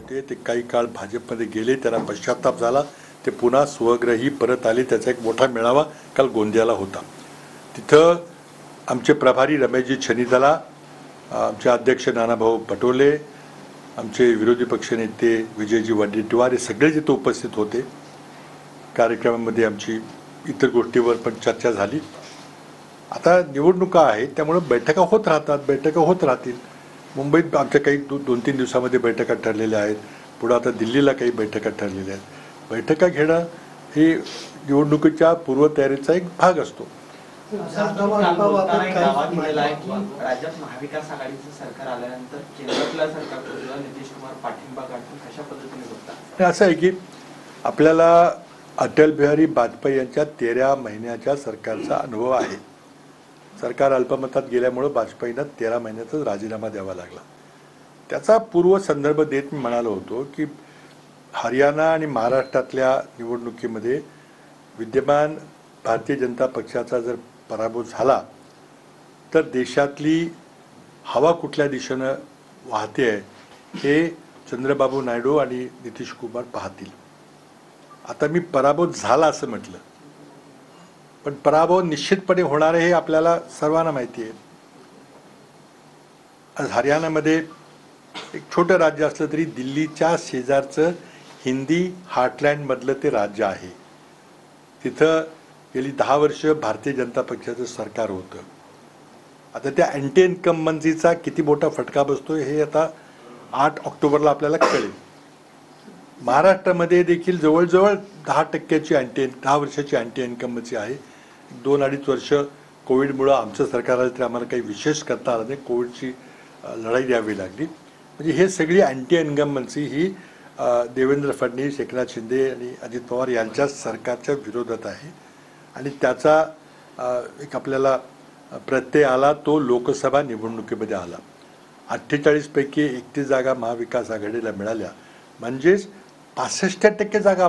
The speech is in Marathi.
होते ते काही काळ भाजपमध्ये गेले, त्यांना पश्चाताप झाला, ते पुन्हा स्वग्रही परत आले. त्याचा एक मोठा मेळावा काल गोंदियाला होता. तिथं आमचे प्रभारी रमेशजी छनीदला, आमचे अध्यक्ष नानाभाऊ पटोले, आमचे विरोधी पक्षनेते विजयजी वडेट्टीवार हे सगळे जिथं उपस्थित होते. कार्यक्रमामध्ये आमची इतर गोष्टीवर पण चर्चा झाली. आता निवडणुका आहेत त्यामुळे बैठका होत राहतात, बैठका होत राहतील. मुंबईत आमच्या काही 2-3 दिवसामध्ये बैठका ठरलेल्या आहेत. पुढं आता दिल्लीला काही बैठका ठरलेल्या आहेत. बैठका घेणं हे निवडणुकीच्या पूर्वतयारीचा एक भाग असतो. राज्यात महाविकास आघाडीचं सरकार आल्यानंतर केंद्रातल्या सरकारला नितीश कुमार पाठिंबा काढून कशा पद्धतीने बघतात? असं आहे की आपल्याला अटल बिहारी वाजपेयी यांच्या 13 महिन्याच्या सरकारचा अनुभव आहे. सरकार अल्पमतात गेल्यामुळं वाजपेयींना 13 महिन्यातच राजीनामा द्यावा लागला. त्याचा पूर्वसंदर्भ देत मी म्हणालो होतो की हरियाणा आणि महाराष्ट्रातल्या निवडणुकीमध्ये विद्यमान भारतीय जनता पक्षाचा जर पराभव झाला तर देशातली हवा कुठल्या दिशेनं वाहते आहे हे चंद्रबाबू नायडू आणि नितीश कुमार पाहतील. आता मी पराभव झाला असं म्हटलं, पण पराभव निश्चितपणे होणार आहे हे आपल्याला सर्वांना माहिती आहे. आज हरियाणामध्ये एक छोटं राज्य असलं तरी दिल्लीच्या शेजारचं हिंदी हार्टलँडमधलं ते राज्य आहे. तिथं गेली 10 वर्ष भारतीय जनता पक्षाचं सरकार होतं. आता त्या अँटी इन्कम्बन्सीचा किती मोठा फटका बसतोय हे आता 8 ऑक्टोबरला आपल्याला कळेल. महाराष्ट्रामध्ये देखील जवळजवळ 10 वर्षाची अँटी इन्कम्बन्सी आहे. 2-2.5 वर्ष कोविडमुळं आमचं सरकार आलं तरी आम्हाला काही विशेष करता आलं नाही. कोविडची लढाई द्यावी लागली. म्हणजे हे सगळी अँटी इन्कम्बन्सी ही देवेंद्र फडणवीस, एकनाथ शिंदे आणि अजित पवार यांच्या सरकारच्या विरोधात आहे. आणि त्याचा एक आपल्याला प्रत्यय आला तो लोकसभा निवडणुकीमध्ये आला. 48 पैकी 31 जागा महाविकास आघाडीला मिळाल्या, म्हणजेच 65% जागा